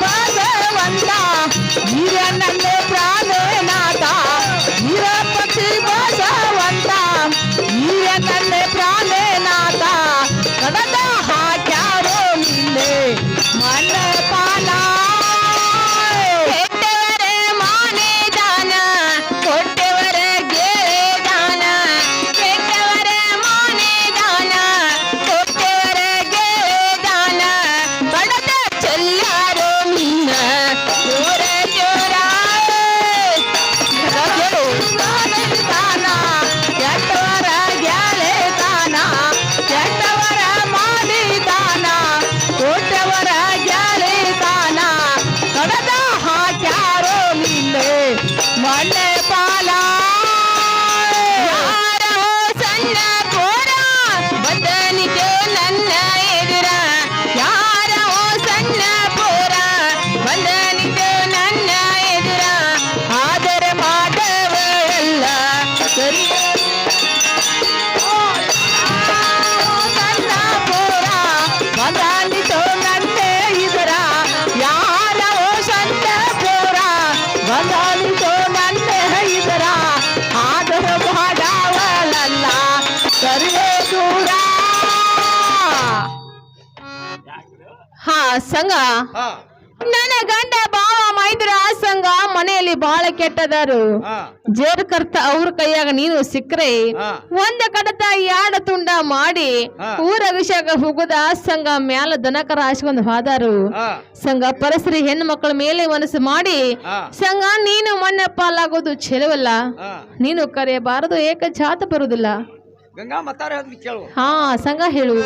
ಭಗವಂತ ಹಿರನನ್ನೇ ಪ್ರಾಣನಾಥ ಹಿರಪತಿ ಭಗವಂತ ಹಿರನನ್ನೇ ಪ್ರಾಣನಾಥ ಕಡದ ಹಾಕ್ಯಾರೋ ನಿನ್ನೆ ಮನ ಪಾಲ ಕೆಟ್ಟವರೇ ಮಾನೇ ದಾನ ಕೊಟ್ಟವರೇ ಗೆಳೆ ದಾನ ಕೆಟ್ಟವರೇ ಮಾನೇ ದಾನ ಕೊಟ್ಟವರೇ ಗೆಳೆ ದಾನ ಕಡದ ಚೆಲ್ಲಾರೋ ನಿನ್ನ ಜೋರ ಜೋರ ದಾನ ಕೆಟ್ಟವರ ಗೆಳೆ ದಾನ ಕೆಟ್ಟವರ ಮಾಡಿ ದಾನ ಕೊಟ್ಟವರ ಗೆಳೆ ದಾನ ಕಡದ ಹಾಕ್ಯಾರೋ ನಿನ್ನೆ ಮಣ್ಣೆ ಪಾಲ ಯಾರೋ ಸಣ್ಣ ಪೋರ ಬದನಿಗೆ ನನ್ನ ಎದುರ ಯಾರೋ ಸಣ್ಣ ಪೋರ ಬದನಿಗೆ ನನ್ನ ಎದುರ ಆದರೆ ಮಾಡವಲ್ಲ ಸರಿ ಸಣ್ಣ ಪೋರ ಬದನಿತು ನನ್ನ ಇದರ ಯಾರೋ ಸಣ್ಣ ಪೋರ ಬದನಿತು ನನ್ನ ಇದರ ಆದರೆ ಮಾಡವಲ್ಲ ಸರಿಯೇ ದೂರ ಹಾ ಸಂಗ ಹಾ ನನ್ನ ಗಂಡ ಬಾವ ಮೈದ್ರ ಸಂಘ ಮನೆಯಲ್ಲಿ ಬಹಳ ಕೆಟ್ಟದಾರು ಹಾ ಜೇರ್ಕರ್ತ ಅವ್ರ ಕೈಯಾಗ ನೀನು ಸಿಕ್ಕ್ರೆ ಹಾ. ಒಂದ ಕಡತ ಯಾಡ ತುಂಡ ಮಾಡಿ ಹಾ. ಊರ ವಿಷಯಕ್ಕೆ ಹೋಗುದ ಸಂಘ ಮ್ಯಾಲ ದನಕರ ಹಾಸ್ಕೊಂಡ್ ಹೋದಾರು ಹಾ ಸಂಘ ಪರಸ್ತ್ರೀ ಹೆಣ್ಣು ಮಕ್ಕಳ ಮೇಲೆ ಮನಸ್ಸು ಮಾಡಿ ಹಾ ಸಂಘ ನೀನು ಮಣ್ಣ ಪಾಲಾಗೋದು ಚೆಲವಲ್ಲ ಹಾ ನೀನು ಕರೆಯಬಾರದು ಏಕ ಜಾತ ಬರುವುದಿಲ್ಲ ಗಂಗಾ ಮತ್ತಾರ ಹೇಳ್ತೀನಿ ಕೇಳು ಹಾ ಸಂಘ ಹೇಳು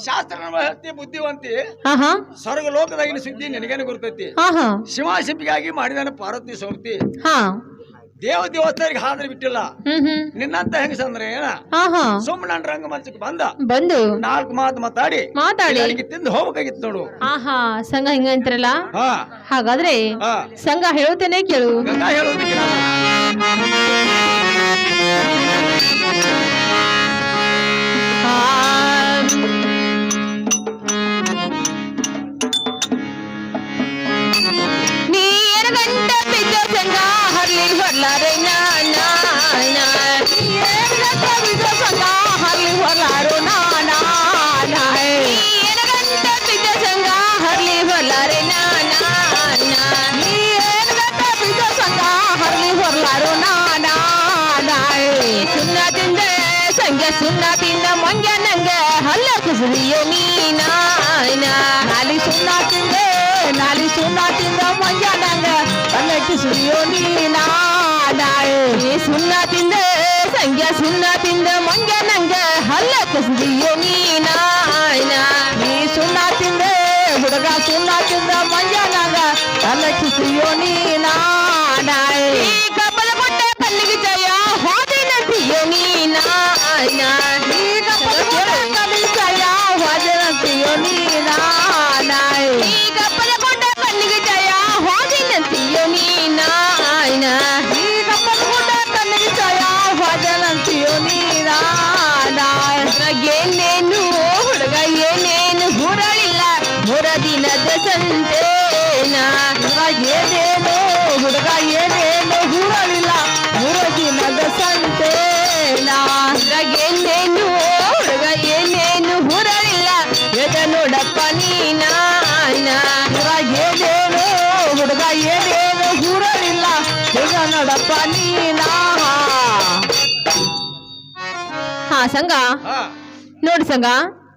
ಶಾಸ್ತ್ರ ಬುದ್ಧಿವಂತಿ ಸ್ವರ್ಗ ಲೋಕದಾಗಿನ ಸುದ್ದಿ ನಿನಗೇನು ಗುರ್ತೈತಿ ಶಿವಾಶಿಪಿಗಾಗಿ ಮಾಡಿದಾನ ಪಾರ್ವತಿ ಸೌತಿ ದೇವಸ್ಥರಿಗೆ ಹಾದ್ರೆ ಬಿಟ್ಟಿಲ್ಲ ನಿನ್ನಂತ ಹೆಂಗಸಂದ್ರೆ ಏನ ಸುಮ್ಮನೆ ರಂಗ ಮಂಚಕ್ಕೆ ಬಂದು 4 ಮಾತು ಮಾತಾಡಿ ತಿಂದು ಹೋಗ್ಬೇಕಾಗಿತ್ತು ನೋಡು. ಸಂಘ ಹಿಂಗ ಅಂತಾರಲ್ಲ, ಹಾಗಾದ್ರೆ ಸಂಘ ಹೇಳುತ್ತೇನೆ ಕೇಳು. ಹೇಳೋದಕ್ಕೆ ನೀರ ಗಂಟ ಬಿದ್ದ ಸಂಘ ಹರ್ಲಿ ಹೊರ್ಲಾರೆ ಸಂಘ ಹರ್ಲಿ ಹೊರ್ಲಾರು ನಾನ ಗಂಟ ಬಿದ್ದ ಸಂಘ ಕುಸುರಿಯೋ ನೀನಾಯ್ನ ನಾಲಿ ಸುಣ್ಣ ತಿಂದ ಮಂಜ ನಂಗ ಕಲ್ಲಕ್ಕಿ ಸುರಿಯೋ ನೀನಾ ಈ ಸುಣ್ಣ ತಿಂದ ಸಂಗ್ಯಾ ಸುಣ್ಣ ತಿಂದ ಮಂಗ ನಂಗ ಹಲ್ಲ ಕುಸುರಿಯೋ ನೀನಾಯ್ನ ನೀ ಸುಣ್ಣ ತಿಂದೆ ಹುಡುಗ ಸುಣ್ಣ ತಿಂದ ಮಂಜ ನಂಗ ಕಲ್ಲಕ್ಕಿ ಸುರಿಯೋ ನೀನಾ ಈ ಕಬ್ಬಲ ಕೊಟ್ಟೆ ಪಲ್ಲಿಗೆ ಜಯ ಹೋದಿನಂತಿಯೋ ನೀನಾಯ್ನ ಈಗ ಕಲಿಸಯ ಹೊಜನಂತಿಯೋ ನೀನಾ ಈ ಕಬ್ಬಲ ಕೊಟ್ಟೆ ಪಲ್ಲಿಗೆ ಜಯ ಹೋದಿನಂತಿಯೋ ನೀನಾಯ್ನ ಈಗ ಪದ್ಗುಡ ಕಲಿಸಯ ಹೊಜನಂತಿಯೋ ನೀನಾ ಏನೇನು ಹುಡುಗ ಏನೇನು ಹುರಳಿಲ್ಲ ಮೂರ ದಿನದ ಸಂತೇನ ಏನೇನು ಹುಡುಗ ಏನೇನು ಹುರಳಿಲ್ಲ 3 ದಿನದ ಸಂತೇನಾ ಏನೇನು ಹುಡುಗ ಏನೇನು ಹುರಳಿಲ್ಲ ಎದ ನೋಡಪ್ಪ ನೀನಾಯ್ನ ಏನೇನು ಹುಡುಗ ಏನೇನು ಹುರಳಿಲ್ಲ ಈಗ ನೋಡಪ್ಪ ನೀನಾ ಹಾ ಸಂಗ ಹಾ ನೋಡು ಸಂಗ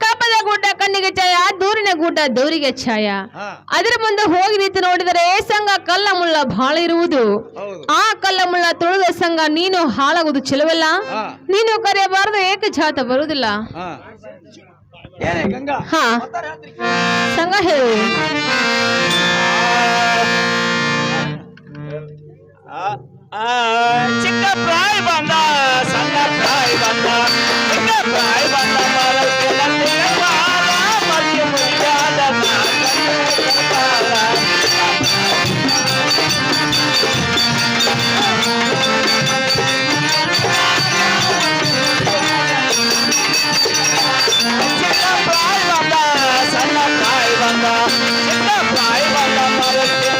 ಕಪ್ಪದ ಗುಡ್ಡ ಕಣ್ಣಿಗೆ ಛಾಯ ದೂರಿನ ಗುಡ್ಡ ದೂರಿಗೆ ಛಾಯ ಹಾ ಅದರ ಮುಂದೆ ಹೋಗಿ ನಿಂತು ನೋಡಿದರೆ ಸಂಘ ಕಲ್ಲ ಮುಳ್ಳ ಬಹಳ ಇರುವುದು ಹೌದು ಆ ಕಲ್ಲ ಮುಳ್ಳ ತುಳಿದ ಸಂಘ ನೀನು ಹಾಳಾಗುವುದು ಚೆಲುವಲ್ಲ ಹಾ ನೀನು ಕರೆಯಬಾರದು ಏಕಜಾತ ಬರುವುದಿಲ್ಲ ಹಾ ಏನೇ ಗಂಗಾ ಹಾ ಮತ್ತಾರ್ ಹೇಳ್ತ್ರಿ? ಸಂಘ ಹೇಳು ಚಿಕ್ಕ ಪ್ರಾಯ ಬಂದ ಸಣ್ಣ ಪ್ರಾಯ ಬಂದ ಚಿಕ್ಕ ಪ್ರಾಯ ಬಂದ ಚಿಕ್ಕ ಪ್ರಾಯ ಬಂದ ಸಣ್ಣ ಪ್ರಾಯ ಬಂದ ಚಿಕ್ಕ ಪ್ರಾಯ ಬಂದ ಮರಕ್ಕೆ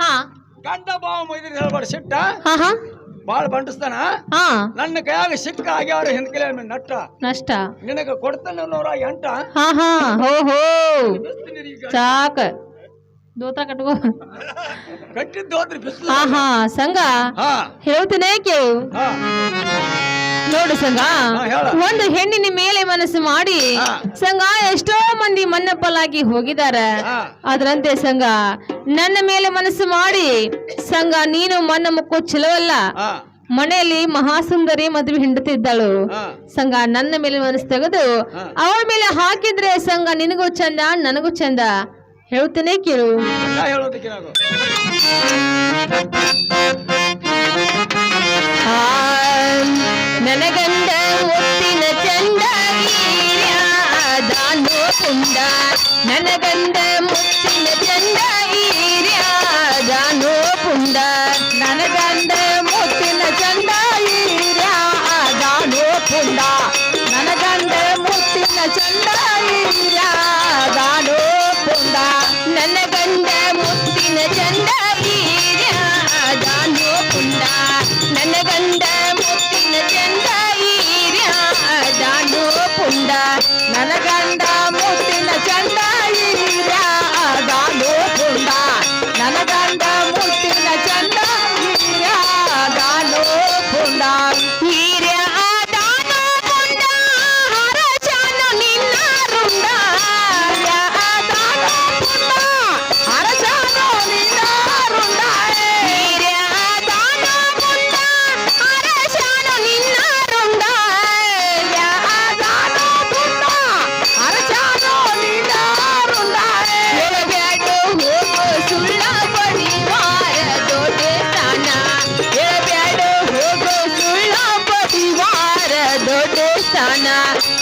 ಹಾ ಗಂಡ ಬಾವ ಮೈದ್ರಿ ಹೇಳ್ಬಾರ ಸಿಟ್ಟ ಹಾ ಹಾ ಬಾಳ ಬಂಡಿಸ್ತಾನ ಹಾ ನನ್ನ ಕೈಯಾಗ ಸಿಕ್ಕ ಆಗ್ಯಾವ್ರ ಹಿಂದ್ಕಲೆ ನಟ್ಟ ನಷ್ಟ ನಿನಗ ಕೊಡ್ತಾನ 108 ಹಾ ಹಾ ಹೋ ಹೋ ಬಿಸ್ತೀನಿ ಈಗ. ಸಾಕ ದೋತ್ರ ಕಟ್ಕೋ ಕಟ್ಟಿದ್ದು ಹೋದ್ರಿ ಬಿಸಿಲು ಹಾ ಹಾ ಸಂಘ ಹಾ ಹೇಳ್ತೀನಿ ಕೇಳು ಹಾ ನೋಡು ಸಂಘ ಹೇಳ. ಒಂದು ಹೆಣ್ಣಿನ ಮೇಲೆ ಮನಸ್ಸು ಮಾಡಿ ಹಾ. ಸಂಘ ಎಷ್ಟೋ ಮಂದಿ ಮನ್ನಪ್ಪಲಾಗಿ ಹೋಗಿದ್ದಾರೆ ಹಾ. ಅದರಂತೆ ಸಂಘ ನನ್ನ ಮೇಲೆ ಮನಸ್ಸು ಮಾಡಿ ಸಂಘ ನೀನು ಮನ್ನ ಮುಕ್ಕೋ ಚೆಲುವಲ್ಲ ಹಾ ಮನೆಯಲ್ಲಿ ಮಹಾಸುಂದರಿ ಮದುವೆ ಹೆಂಡತಿದ್ದಳು ಹಾ ಸಂಘ ನನ್ನ ಮೇಲೆ ಮನಸ್ಸು ತೆಗೆದು ಹಾ. ಅವಳ ಮೇಲೆ ಹಾಕಿದ್ರೆ ಸಂಘ ನಿನಗೂ ಚಂದ ನನಗೂ ಚಂದ ಹೇಳ್ತೇನೆ ಕೇಳು ಹೇಳೋದಕ್ಕೆ ನಾನು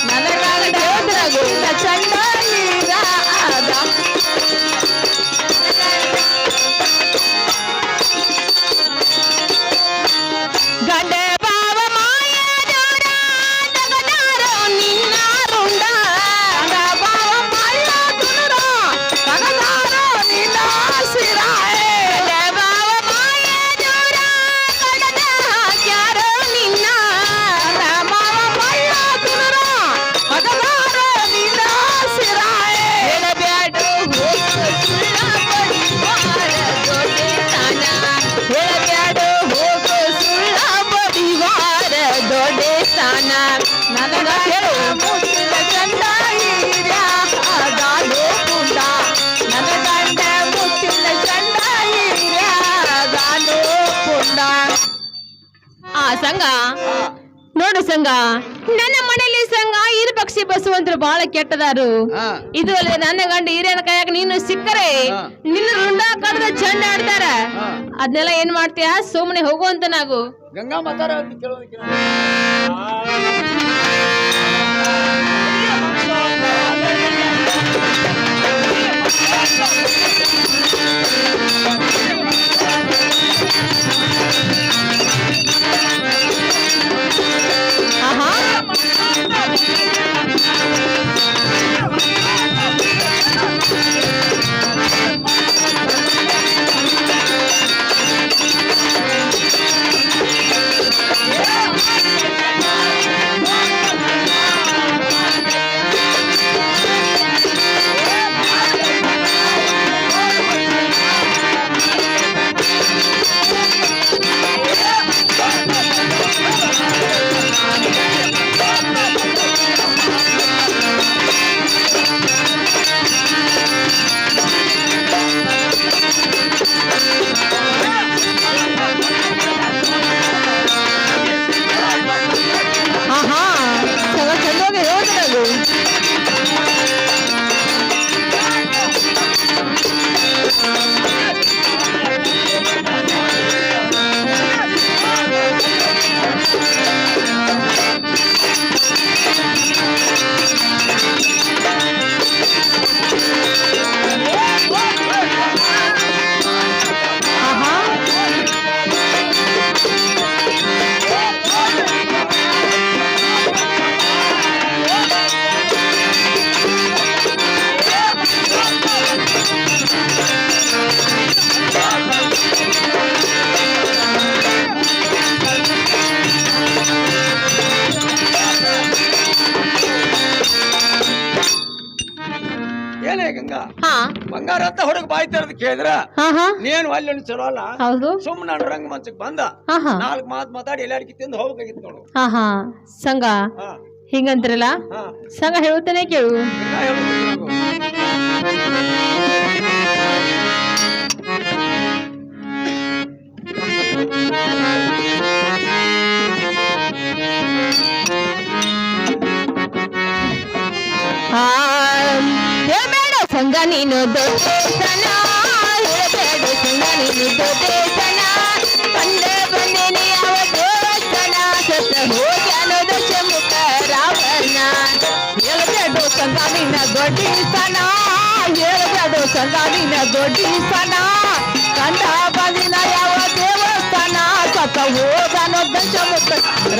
ನನಗಂಡ ಮುತ್ತಿನ ಚಂಡ ನೀರಾದ ಗಂಡೆ ಬಾವ ಮಾಯದೋರ ತಗದಾರೋ ನಿನ್ನ ರುಂಡ ಗಂಡ ಬಾವ ಮಾಯ ತುನುರ ತಗದಾರೋ ನಿನ್ನ ಸಿರಾಯೆ ಗಂಡೆ ಬಾವ ಮಾಯದೋರ ಕಡದ ಹಾಕ್ಯಾರೋ ನಿನ್ನ ಗಂಡ ಬಾವ ಮಾಯ ತುನುರ ತಗದಾರೋ ನಿನ್ನ ಸಿರಾಯೆ ಹೇಳಬ್ಯಾಡು ಹೋಗು ಸುಳ್ಳ ಬಡಿವಾರ ದೊಡ್ಡತನ ಹೇಳಬ್ಯಾಡು ಹೋಗು ಸುಳ್ಳ ಬಡಿವಾರ ದೊಡ್ಡತನ ನನಗ ಹೇಳು ಮುತ್ತಿನ ಚಂದ ಹೀರ್ಯಾಗಾಲೋ ಕುಂಡ ನನ್ನ ಗಂಡ ಮುತ್ತಿನ ಚಂದ ಹೀರ್ಯಾಗಾಲೋ ಕುಂಡ ಆ ಸಂಘ ನೋಡು ಸಂಘ ನನ್ನ ಮನೆಯಲ್ಲಿ ಸಂಘ ಇರು ಪಕ್ಷಿ ಬಸವಂತರು ಬಹಳ ಕೆಟ್ಟದಾರು ಹಾ ಇದು ಅಲ್ಲದೆ ನನ್ನ ಗಂಡ ಹಿರಿಯನ ಕೈಯಾಗ ನೀನು ಸಿಕ್ಕರೆ ಹಾ. ನಿನ್ನ ರುಂಡ ಕಡ್ದ ಚಂಡ ಆಡ್ತಾರ ಹಾ. ಅದನ್ನೆಲ್ಲ ಏನ್ ಮಾಡ್ತೀಯ ಸುಮ್ಮನೆ ಹೋಗುವಂತ ನಾವು ಗಂಗಾ ಮಾತಾರ ಕೆಲವೊಂದು ಆಹಾ ಆಹಾ ಸಂಘ ಚಂದೋಗಿ ಹೇಳ್ತಾರೆ ಆಹಾ ಏನೇ ಗಂಗಾ ಹಾ ಬಂಗಾರ ಅಂತ ಹುಡುಗ ಬಾಯಿ ತೆರೆದು ಕೇಳಿದ್ರ ಹಾ ಹಾ ನೀನು ಅಲ್ಲಿ ಚಲೋ ಅಲ್ಲ ಹೌದು ಸುಮ್ಮನೆ ನಾನು ರಂಗ ಮಂಚಕ್ಕೆ ಬಂದ ಹಾ ಹಾ ನಾಲ್ಕು ಮಾತಾಡಿ ಎಲ್ಲಾರ್ಗಿ ತಿಂದು ಹೋಗ್ಬೇಕಾಗಿತ್ತು ನೋಡು ಹಾ ಹಾ ಸಂಘ ಹಾ ಹಿಂಗಂತಾರಲ್ಲ ಹಾ ಸಂಘ ಹೇಳುತ್ತಾನೆ ಕೇಳು ಗಂಗಾ ಹೇಳು ಆ ಹೇಳ್ಬೇಡ ಸಂಘ ನೀನು ದೊಡ್ಡತನ ಹೇಳ್ಬೇಡ ಸಂಘ ನೀನು ದೊಡ್ಡತನ ಕಂಡೆ ಬಂದೇನೆ ಯಾವ ದೇವಸ್ಥಾನ ಸತ್ತ ಹೋಗಿ ಅನ್ನೋದು ಮುಖ ರಾವಣ ಹೇಳ್ಬೇಡು ಸಂಘ ನಿನ್ನ ದೊಡ್ಡಿತನ ಹೇಳ್ಬೇಡು ಸಂಘ ನಿನ್ನ ದೊಡ್ಡಿತನ ಕಂಡ ಬಂದಿನ ಯಾವ ದೇವಸ್ಥಾನ ಸತ್ತ ಹೋದನೋ ದಶಮುಖ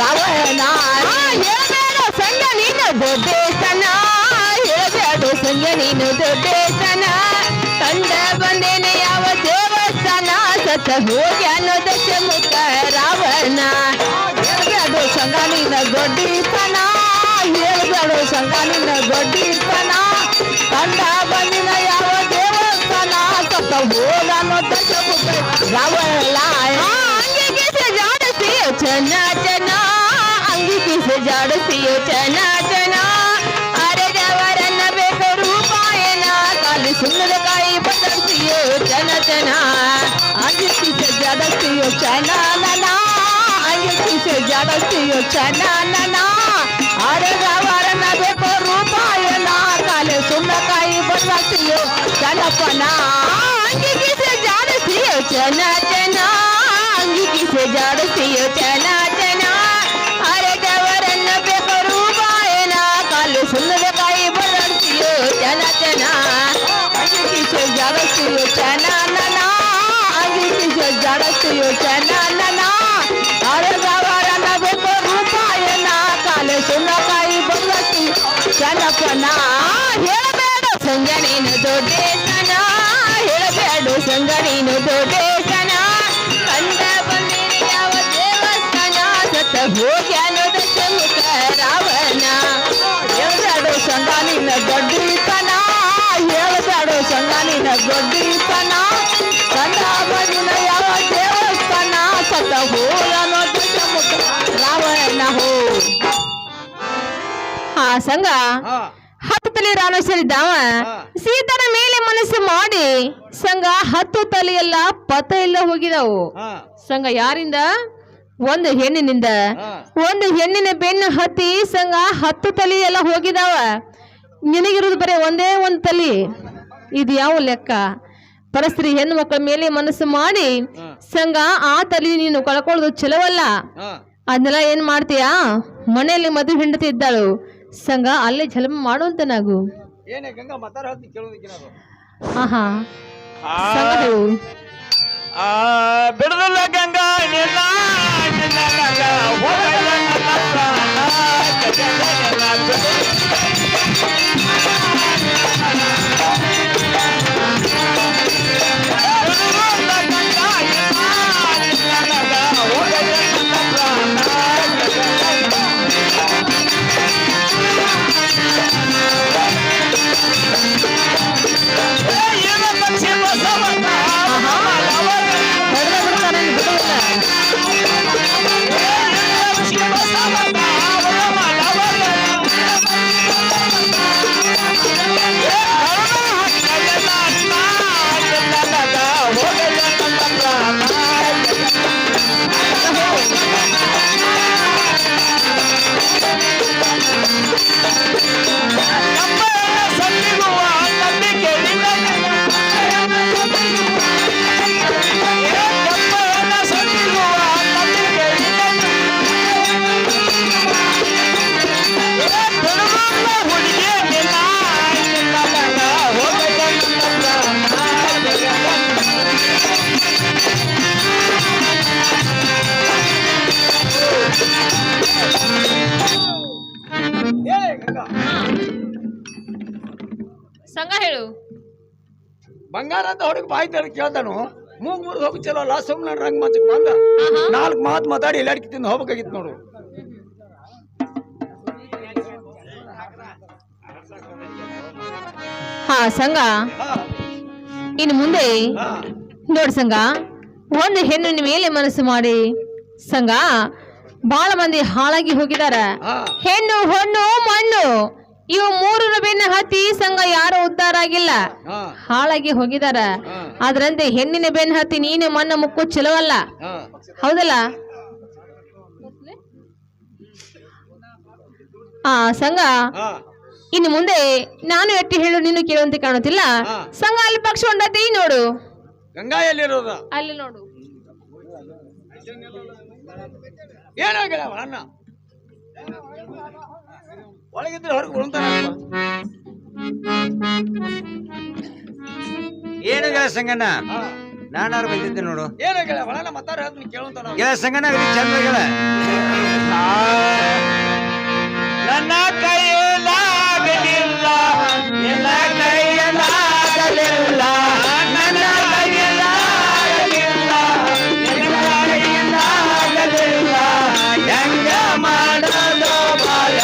ರಾವಣ ಹೇಳ್ಬೇಡ ಸಂಘ ನೀನು ದೊಡ್ಡತನ ಹೇಳ್ಬೇಡ ಸಂಘ ನೀನು ದೊಡ್ಡತನ ಕಂಡ ಬಂದೇನೆ ಯಾವ ದೇವಸ್ಥಾನ ಸತ್ತ ಹೋಗಿ ಅನ್ನೋದು ಮುಖ ರಾವಣ ಹೇಳ್ಬೇಡು ಸಂಘ ನಿನ್ನ ದೊಡ್ಡಿತನ ಹೇಳ್ಬೇಡು ಸಂಘ ನಿನ್ನ ದೊಡ್ಡಿತನ ಕಂಡ ಬಂದಿನ ಯಾವ ದೇವಸ್ಥಾನ ಸತ್ತ ಹೋದನೋ ದಶಮುಖ ರಾವಣ ಅಂಗಿಗೆ ಸಜಾಡಸಿಯೋ ಚೆನ್ನ ಚೆನ್ನ ಅಂಗಿಗೆ ಸಜಾಡಸಿಯೋ ಚೆನ್ನ ಚೆನ್ನ ಅರೆದವರನ್ನ ಬೇಕು ರೂಪಾಯನ ಕಾಲಿ ಸುಣ್ಣದ ಕಾಯಿ ಬದಲಿಸಿಯೋ ಚೆನ್ನ ಚೆನ್ನ ಅಂಗಿಸಿ ಜಡಸ್ತಿಯೋ ಚನನ ಅಂಗಿಸಿ ಜಡಸ್ತಿಯೋ ಚನನ ಅರೆದವರನ್ನ ಬೇಕು ರೂಪಾಯನ ಕಾಲೆ ಸುಣ್ಣಕಾಯಿ ಬದಲಾಗ್ತಿಯೋ ಚನಪನ ಅಂಗಿಗೆ ಸಜಾಡಸಿಯೋ ಚೆನ್ನ ಚೆನ್ನ ಅಂಗಿಗೆ ಸಜಾಡಸಿಯೋ ಚೆನ್ನ ಚೆನ್ನ ಅರೆದವರನ್ನ ಬೇಕು ರೂಪಾಯನ आगे पीछे जड़ती हो चना नना आगे पीछे जड़ती हो चना नना अरे गवारा नबे को रूपाय ना काले सुनकाई बंगती चनपना ಹೇಳಬೇಡ ಸಂಗಣಿನ ದೊಡ್ಡೇತನ ಹೇಳಬೇಡ ಸಂಗಣಿನ ದೊಡ್ಡೇತನ ಕಂಡ ಬಂದಿರಿ ಯಾವ ದೇವಸ್ಥಾನ ಸತ್ತ ಹೋಗ್ಯಾನೋ ದಶಮುಖ ರಾವಣ ಹೇಳಬೇಡ ಸಂಗಣಿನ ದೊಡ್ಡತನ ಹೇಳಬೇಡ ಸಂಗಣಿನ ದೊಡ್ಡತನ ಕಂಡ ಬಂದಿನ ಯಾವ ದೇವಸ್ಥಾನ ಸತ್ತ ಹೋಗ್ಯಾನೋ ದಶಮುಖ ರಾವಣ ಹೋ ಆ ಸಂಘ ಹಾ ಹತ್ತು ತಲೆ ರಾಮೇಶ್ವರಿದ್ದಾವ ಸೀತನ ಮೇಲೆ ಮನಸ್ಸು ಮಾಡಿ ಸಂಘ 10 ತಲೆಯೆಲ್ಲ ಪತ ಎಲ್ಲ ಹೋಗಿದಾವು ಹಾ ಸಂಘ ಯಾರಿಂದ ಒಂದು ಹೆಣ್ಣಿನಿಂದ ಒಂದು ಹೆಣ್ಣಿನ ಬೆನ್ನು ಹತ್ತಿ ಸಂಘ 10 ತಲೆ ಎಲ್ಲ ಹೋಗಿದಾವ ನಿನಗಿರೋದು ಬರೀ ಒಂದೇ ಒಂದು ತಲೆ ಇದು ಯಾವ ಲೆಕ್ಕ ಪರಸ್ತ್ರೀ ಹೆಣ್ಣು ಮಕ್ಕಳ ಮೇಲೆ ಮನಸ್ಸು ಮಾಡಿ ಸಂಘ ಆ ತಲೆ ನೀನು ಕಳ್ಕೊಳ್ಳೋದು ಚಲವಲ್ಲ ಹಾ ಅದನ್ನೆಲ್ಲ ಏನ್ ಮಾಡ್ತೀಯಾ ಮನೆಯಲ್ಲಿ ಮದುವೆ ಹೆಂಡತಿ ಇದ್ದಾಳು ಸಂಘ ಅಲ್ಲೇ ಜನ್ಮ ಮಾಡುವಂತ ನಾವು ಏನೇ ಗಂಗಾ ಮಾತಾಡ ಹೇಳ್ತೀನಿ ಕೇಳೋದಕ್ಕೆ ನಾವು ಆಹಾ ಸಂಘ ಹೇಳು. ಬಿಡದಲ್ಲ ಗಂಗಾ ನಿನ್ನ ನಿನ್ನ ಗಂಗ ಹೋಗಲ್ಲ ನನ್ನ ಪ್ರಾಣ ಜಗದಲ್ಲ ಬಿಡದಲ್ಲ ಗಂಗಾ ನಿನ್ನ ಗಂಗ ಹೋಗಲ್ಲ ನನ್ನ ಪ್ರಾಣ ಏನ ಪಕ್ಷಿ ಬಸವಣ್ಣ ಹೊಡ್ದ ಬಿಡ್ತಾನೆ ಇನ್ನು ಬಿಡುವುದಿಲ್ಲ. ಏನೇ ಗಂಗಾ ಸಂಘ ಹೇಳು. ಬಂಗಾರ ಅಂತ ಹುಡುಗ ಬಾಯಿ ತಡ ಕೇಳ್ತಾನು ಮೂಗ್ ಮುರಿದು ಹೋಗಿ ಚಲೋ ಅಲ್ಲ ಸುಮ್ಮನೆ ರಂಗ್ ಮಂಚಕ್ಕೆ ಬಂದ 4 ಮಾತು ಮಾತಾಡಿ ಎಲ್ಲ ಅಡಿಕೆ ತಿಂದು ಹೋಗ್ಬೇಕಾಗಿತ್ತು ನೋಡು. ಹಾ ಸಂಘ ಹಾ ಇನ್ನು ಮುಂದೆ ಹಾ ನೋಡ್ ಸಂಘ ಒಂದು ಹೆಣ್ಣಿನ ಮೇಲೆ ಮನಸ್ಸು ಮಾಡಿ ಸಂಘ ಬಹಳ ಮಂದಿ ಹಾಳಾಗಿ ಹೋಗಿದಾರ ಹಾ ಹೆಣ್ಣು ಹೊಣ್ಣು ಮಣ್ಣು ಇವು 3 ಬೆನ್ನ ಹತ್ತಿ ಸಂಘ ಯಾರು ಉದ್ಧಾರ ಆಗಿಲ್ಲ ಹಾ ಹಾಳಾಗಿ ಹೋಗಿದಾರ ಹಾ ಅದ್ರಂತೆ ಹೆಣ್ಣಿನ ಬೆನ್ನ ಹತ್ತಿ ನೀನು ಮಣ್ಣು ಮುಕ್ಕು ಚಲವಲ್ಲ ಹಾ ಹೌದಲ್ಲ ಆ ಸಂಘ ಹಾ ಇನ್ನು ಮುಂದೆ ನಾನು ಎಟ್ಟಿ ಹೇಳು ನೀನು ಕೇಳುವಂತೆ ಕಾಣುತ್ತಿಲ್ಲ ಹಾ. ಸಂಘ ಅಲ್ಲಿ ಪಕ್ಷ ಉಂಡತಿ ನೋಡು ಗಂಗಾ ಎಲ್ಲಿರೋದ ಅಲ್ಲಿ ನೋಡು ಏನಾಗಿಲ್ಲ ಅಣ್ಣ ಒಳಗಿದ್ರೆ ಹೊರಗೆ ಬರುತ್ತಾನ ಏನು ಗೆಳ ಸಂಗಣ್ಣ ನಾನಾರು ಬಂದಿದ್ದೆ ನೋಡು ಏನಾಗಿಲ್ಲ ಒಳನ ಮಾತಾಡ ಹೇಳ್ತೀನಿ ಕೇಳುವಂತ ಗೆಳ ಸಂಗಣ್ಣ ಚಂದ್ರ ಗೆಳ ನನ್ನ ಕೈಯಲಾಗಲಿಲ್ಲ ನಿನ್ನ ಕೈಯಲಾಗಲಿಲ್ಲ ನನ್ನ ಕೈಯಲಾಗಲಿಲ್ಲ ನಿನ್ನ ಕೈಯಲಾಗಲಿಲ್ಲ ಹೆಂಗ ಮಾಡಲು ಬಾಯ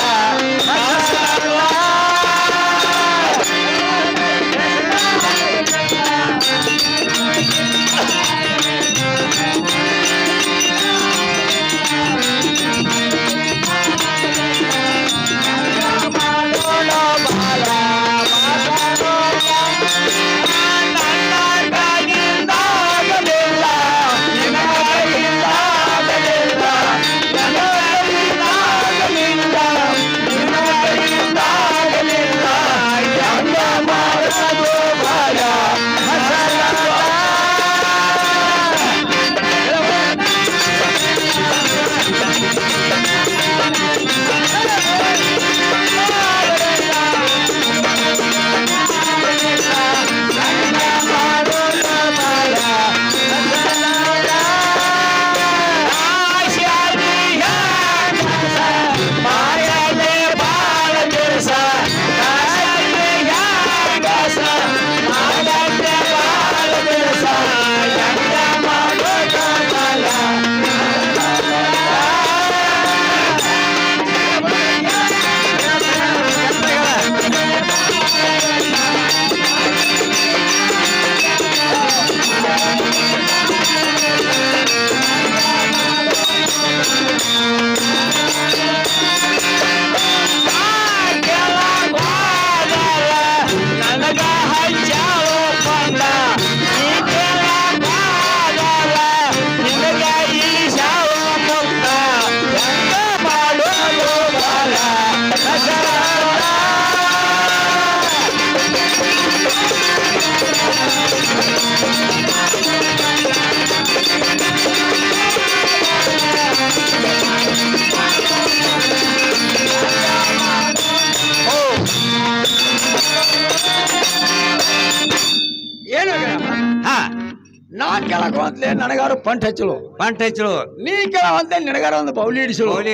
ಹಾಕುವಂತಲೇ ನನಗಾರು ಪಂಟ್ ಹಚ್ಚಲು ನೀ ಕೇಳವಂತೆ ನಿನಗಾರ ಒಂದು ಬೌಲಿ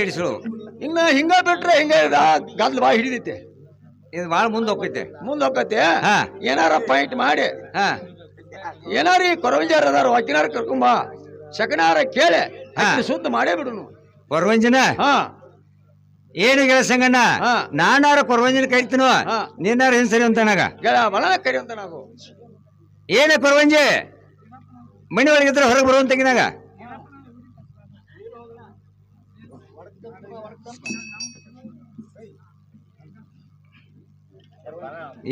ಹಿಡಿಸಲು ಇನ್ನ ಹಿಂಗ ಬಿಟ್ರೆ ಹಿಂಗ ಗದ್ಲು ಬಾ ಹಿಡಿದೈತೆ ಇದು ಭಾಳ ಮುಂದೆ ಹೋಗತ್ತೆ ಏನಾರ ಪಾಯಿಂಟ್ ಮಾಡಿ ಏನಾರ ಈ ಕೊರವಂಜಾರ ಅದಾರ ವಕಿನಾರ ಕರ್ಕೊಂಬ ಶಕನಾರ ಕೇಳೆ ಶುದ್ಧ ಮಾಡೇ ಬಿಡುನು ಕೊರವಂಜನ ಏನು ಗೆಳ ಸಂಗಣ್ಣ ನಾನಾರ ಕೊರವಂಜನ ಕರಿತೀನೋ ನೀನಾರ ಏನ್ ಸರಿ ಅಂತ ನನಗ ಬಲ ಕರಿ ಅಂತ ನಾವು ಏನ ಕೊರವಂಜಿ ಮನೆ ಒಳಗಿದ್ರೆ ಹೊರಗೆ ಬರುವಂತಗಿನಾಗ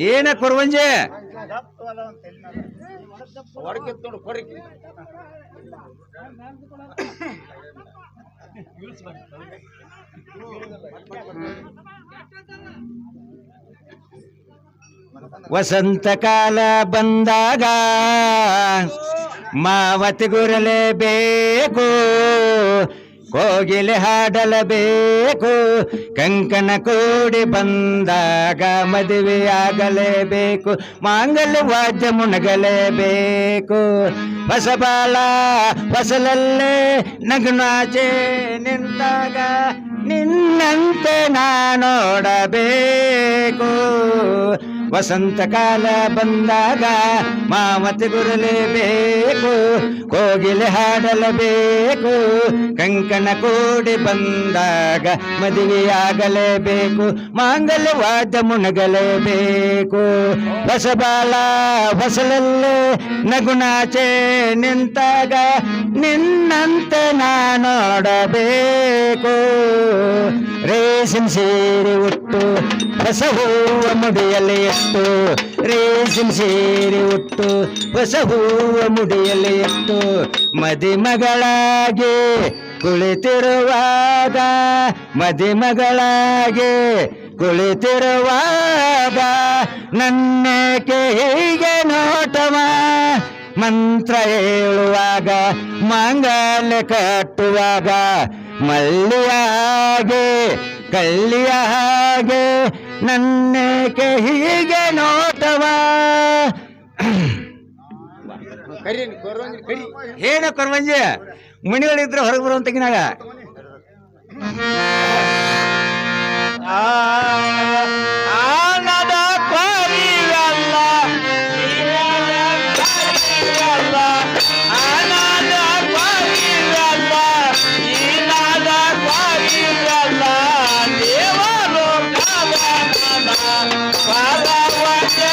ಏನ ಕೊರವಂಜಿ ವಸಂತ ಕಾಲ ಬಂದಾಗ ಮಾವತಿ ಗುರಲೇಬೇಕು ಕೋಗಿಲೆ ಹಾಡಲೇಬೇಕು ಕಂಕಣ ಕೂಡಿ ಬಂದಾಗ ಮದುವೆಯಾಗಲೇಬೇಕು ಮಾಂಗಲ್ಯ ವಾದ್ಯ ಮುಣಗಲೇಬೇಕು ಹೊಸಬಾಳ ಹೊಸಲಲ್ಲೇ ನಗುನಾಚೆ ನಿಂತಾಗ ನಿನ್ನಂತೆ ನಾ ನೋಡಬೇಕು ವಸಂತ ಕಾಲ ಬಂದಾಗ ಮಾವತಿ ಗುರಲೇಬೇಕು ಕೋಗಿಲೆ ಹಾಡಲೇಬೇಕು ಕಂಕಣ ಕೂಡಿ ಬಂದಾಗ ಮದುವೆಯಾಗಲೇಬೇಕು ಮಾಂಗಲ್ಯ ವಾದ್ಯ ಮುಣಗಲೇಬೇಕು ಹೊಸಬಾಳ ಹೊಸಲಲ್ಲೇ ನಗುನಾಚೆ ನಿಂತಾಗ ನಿನ್ನಂತೆ ನಾ ನೋಡಬೇಕು ರೇಸಿನ ಸೀರೆ ಉಟ್ಟು ಹೊಸ ಹೂವ ಮುಡಿಯಲ್ಲಿ ಇಟ್ಟು ರೇಸಿನ ಸೀರೆ ಉಟ್ಟು ಹೊಸ ಹೂವ ಮುಡಿಯಲ್ಲಿ ಇಟ್ಟು ಮದಿಮಗಳಾಗಿ ಕುಳಿತಿರುವಾಗ ಮದಿಮಗಳಾಗಿ ಕುಳಿತಿರುವಾಗ ನನ್ನೇಕೆ ಹೀಗೆ ನೋಟವ ಮಂತ್ರ ಹೇಳುವಾಗ ಮಾಂಗಲ್ಯ ಕಟ್ಟುವಾಗ ಮಲ್ಲಿಯ ಹಾಗೆ ಕಳ್ಳಿಯ ಹಾಗೆ ನನ್ನೇಕೆ ಹೀಗೆ ನೋಟವ ಏನ ಕೊರವಂಜಿ ಮಣಿಗಳಿದ್ರೆ ಹೊರಗೆ ಬರುವಂತಗಿನಾಗ ಆನದ ಕೊರಿಯಲ್ಲ ಆನದ ಕೊರಿಯಲ್ಲ ಈನಾದ ಕೊರಿಯಲ್ಲ ದೇವಲೋಕದ ಪಾದವಜೆ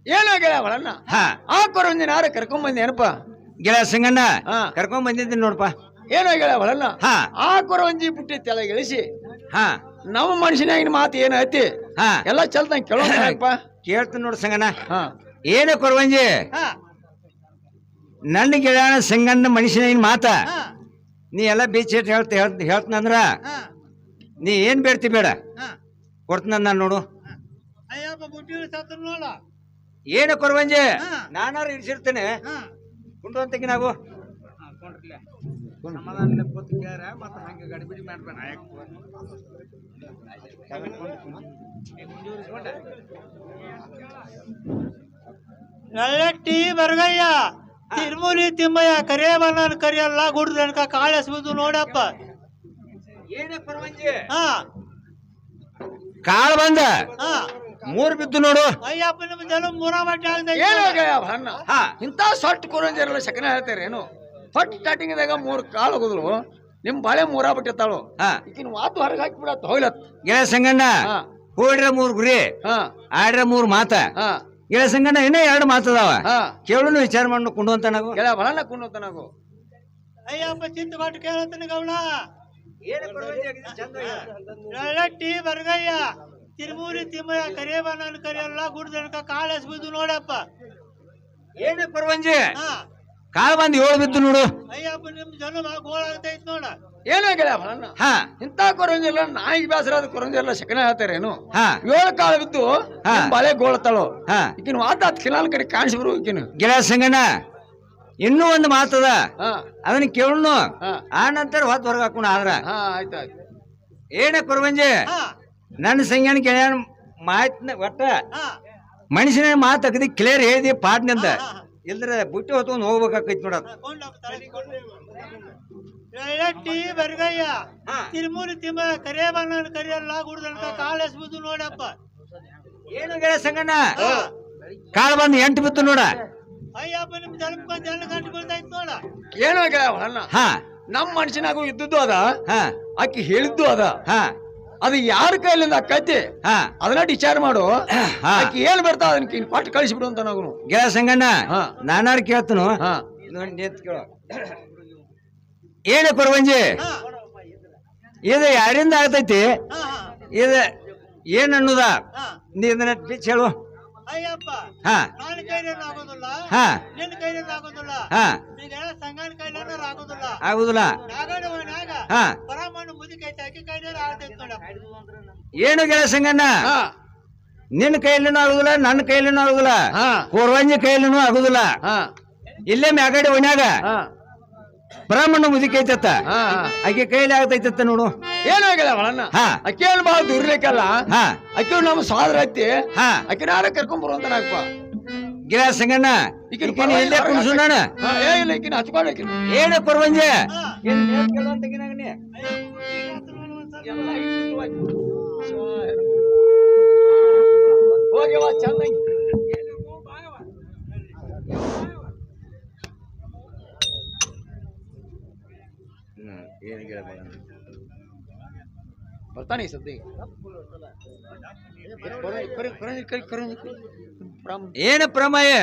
ಏನೋ ಗೆಳೆಯವಳನ್ನ ಆ ಕೊರವಂಜನಾರ ಕರ್ಕೊಂಡ್ ಬಂದಿ ಏನಪ್ಪ ಗೆಳ ಸಂಗಣ್ಣ ಕರ್ಕೊಂಡ್ ಬಂದಿದ್ದೀನಿ ನೋಡಪ್ಪ ಏನೋ ಗೆಳೆಯವಳನ್ನ ಆ ಕೊರವಂಜಿ ಬುಟ್ಟಿ ತೆಲಗಿಳಿಸಿ ನಮ್ಮ ಮನುಷ್ಯನಾಗಿನ ಮಾತು ಏನ ಐತಿ ಎಲ್ಲ ಚಲ್ತಂಗ ಕೇಳೋಪ್ಪ ಕೇಳ್ತೀನಿ ನೋಡು ಸಂಗಣ್ಣ ಏನು ಕೊರವಂಜಿ ನನ್ನ ಗೆಳೆಯನ ಸಂಗಣ್ಣ ಮನುಷ್ಯನಾಗಿನ ಮಾತ ನೀ ಎಲ್ಲ ಬೀಚ್ ಹೇಳ್ತಂದ್ರ ನೀ ಏನ್ ಬೇಡ್ತಿ ಬೇಡ ಕೊಡ್ತೀನಿ ನಾನು ನೋಡು ಏನು ಕೊರವಂಜಿ ನಾನಾರು ಇಡ್ಸಿರ್ತೇನೆ ಕುಂಡುವಂತಗಿ ನಾವು ನಲ್ಲಟ್ಟಿ ಬರಗಯ್ಯ ತಿರುಮುಲಿ ತಿಮ್ಮಯ್ಯ ಕರಿಯ ಬನ್ನ ಕರಿಯಲ್ಲ ಗುಡ್ದ ಅನ್ಕ ಕಾಳೆಸ್ಬೋದು ನೋಡಪ್ಪ. ಏನೇ ಕೊರವಂಜಿ ಹಾ ಕಾಳು ಬಂದ ಹಾ 3 ಬಿದ್ದು ನೋಡು. ಅಯ್ಯಪ್ಪ ನಿಮ್ಮ ಜನ ಮೂರ ಬಟ್ಟೆ ಏನು ಆಗ್ತೈತಿ. ಅಣ್ಣ ಇಂಥ ಸೊಟ್ಟು ಕೊರಂಜಿರಲ್ಲ ಶಕನ ಹೇಳ್ತಾರೆ ಏನು ಫಟ್ ಸ್ಟಾರ್ಟಿಂಗ್ದಾಗ 3 ಕಾಳು ಹೋಗುದ್ರು ನಿಮ್ ಬಾಳೆ 3 ಬಿಟ್ಟಿರ್ತಾಳು ಈಗಿನ ವಾತು ಹೊರಗೆ ಹಾಕಿ ಬಿಡತ್ತ ಹೋಗ್ಲತ್ ಗೆಳ ಸಂಗಣ್ಣ ಹೂಡ್ರ 3 ಗುರಿ ಆಡ್ರ 3 ಮಾತ ಗೆಳ ಸಂಗಣ್ಣ ಇನ್ನೇ 2 ಮಾತದಾವ ಕೇಳುನು ವಿಚಾರ ಮಾಡಿ ಕುಂಡುವಂತ ನಾವು ಗೆಳ ಬಹಳ ಕುಂಡುವಂತ ನಾವು ಅಯ್ಯಪ್ಪ ಚಿಂತ ಬಟ್ಟು ಕೇಳತ್ತನ ಗೌಡ. ನಲ್ಲಟ್ಟಿ ಬರಗಯ್ಯ ತಿರುಮೂಲಿ ತಿಮ್ಮಯ್ಯ ಕರಿಯ ಬನ್ನ ಕರಿಯಲ್ಲ ಗುಡ್ದ ಅನ್ಕ ಕಾಳೆಸ್ಬೋದು ನೋಡಪ್ಪ. ಏನೇ ಕೊರವಂಜಿ ಹಾ ಕಾಳು ಬಂದು 7 ಬಿದ್ದು ನೋಡು. ಅಯ್ಯಪ್ಪ ನಿಮ್ ಜನ ಗೋಳ ಆಗ್ತೈತ್ ನೋಡ. ಏನೋ ಗೆಳ ಬಹಳ ಇಂಥ ಕೊರಂಜಿಲ್ಲ ನಾಯಿಗೆ ಬೇಸರಾದ ಕೊರಂಜಿರಲ್ಲ ಶಕನ ಹೇಳ್ತಾರೆ ಏನು 7 ಕಾಳು ಬಿದ್ದು ಬಾಳೆ ಗೋಳತ್ತಾಳು ಈಗಿನ ವಾತ 10 ಕಿನಾಲ್ ಕಡೆ ಕಾಣಿಸ್ಬರು ಈಗಿನ ಗೆಳ ಸಂಗಣ್ಣ ಇನ್ನೂ ಒಂದು ಮಾತದ ಅದನ್ನ ಕೇಳು ಆ ನಂತರ ಹೊತ್ತು ಹೊರಗೆ ಹಾಕೋಣ ಆದ್ರ ಆಯ್ತಾಯ್ತು. ಏನೇ ಕೊರವಂಜಿ ನನ್ನ ಸಂಗಣ್ಣ ಗೆಳೆಯನ ಮಾತನ್ನ ಒಟ್ಟ ಮನುಷ್ಯನ ಮಾತು ಅಗದಿ ಕ್ಲಿಯರ್ ಹೇಳಿದಿ ಪಾಟ್ನಂತ ಇಲ್ದ್ರೆ ಬುಟ್ಟಿ ಹೊತ್ಕೊಂಡು ಹೋಗ್ಬೇಕಾಕೈತಿ ನೋಡತ್. ನಲ್ಲಟ್ಟಿ ಬರಗಯ್ಯ ತಿರುಮೂಲಿ ತಿಮ್ಮಯ್ಯ ಕರಿಯ ಬನ್ನ ಕರಿಯಲ್ಲ ಗುಡ್ದ ಅನ್ಕ ಕಾಳೆಸ್ಬೋದು ನೋಡಪ್ಪ. ಏನು ಗೆಳೆ ಸಂಗಣ್ಣ ಕಾಳು ಬಂದು 8 ಬಿತ್ತು ನೋಡ. ಅಯ್ಯಪ್ಪ ನಿಮ್ ಜನ ಗಂಟು ಬೀಳ್ತೈತ್ ನೋಡ. ಏನೋ ಗೆಳ ಬಹಳ ನಮ್ಮ ಮನುಷ್ಯನಾಗೂ ಇದ್ದದ್ದು ಅದ ಆಕಿ ಹೇಳಿದ್ದು ಅದ ಅದು ಯಾರ ಕೈಲಿಂದ ಅಕ್ಕೈತಿ ಅದನ್ನ ವಿಚಾರ ಮಾಡು. ಆಕಿ ಏನ್ ಬರ್ತಾವ ಅದನ್ನ ಕೊಟ್ಟು ಕಳಿಸ್ಬಿಡು ಅಂತ ನಾವು ಗೆಳ ಸಂಗಣ್ಣ ನಾನಾರು ಕೇಳ್ತನು ನಿಂತ ಕೇಳ. ಏನೇ ಕೊರವಂಜಿ ಇದು ಯಾರಿಂದ ಆಗ್ತೈತಿ ಇದು ಏನ್ ಅನ್ನೋದ ನೀ ಇದನ್ನ ಬಿಚ್ಚ ಹೇಳು. ಅಯ್ಯಪ್ಪ ನನ್ನ ಕೈಲೇನು ಆಗೋದಿಲ್ಲ ನಿನ್ನ ಕೈಲೇನು ಆಗೋದಿಲ್ಲ ಈಗ ಸಂಗನ ಕೈಲೇನು ಆಗೋದಿಲ್ಲ ಆಗುದಿಲ್ಲ ಪರಮಾಣು ಮುದುಕೈತೆ ಆಕಿ ಕೈಲೇನು ಆಗ್ತೈತಿ ನೋಡ. ಏನು ಗೆಳ ಸಂಗಣ್ಣ ನಿನ್ನ ಕೈಲೇನು ಆಗುದಿಲ್ಲ ನನ್ನ ಕೈಲೇನು ಆಗುದಿಲ್ಲ ಕೊರವಂಜಿ ಕೈಲೇನು ಆಗುದಿಲ್ಲ. ಇಲ್ಲೇ ಮ್ಯಾಗಡಿ ಒಣ್ಯಾಗ ಬ್ರಾಹ್ಮಣ ಮುದುಕೈತತ್ತ ಆಕೆ ಕೈಲಿ ಆಗ್ತೈತತ್ತ ನೋಡು. ಏನೋ ಗೆಳ ಬಹಳ ಅಕ್ಕಿ ಬಹಳ ದುರ್ಲಿಕ್ಕಲ್ಲ ಅಕ್ಕಿ ನಮ್ಮ ಸ್ವಾದ್ರ ಐತಿ ಅಕ್ಕಿ ನಾಳೆ ಕರ್ಕೊಂಡ್ ಬರುವಂತ ನಾಗಪ್ಪ ಗೆಳ ಸಂಗಣ್ಣ ಇಲ್ಲೇ ಕುಣಿಸು ನಾನು ಇಲ್ಲ ಈಕಿನ ಹಚ್ಕೊಳಕಿ ಏನೇ ಕೊರವಂಜಿ ಹೋಗ್ಯವ ಚಂದ ಬರ್ತಾನೆ ಈ ಸದ್ಯ ಏನು ಪ್ರಮೇಯ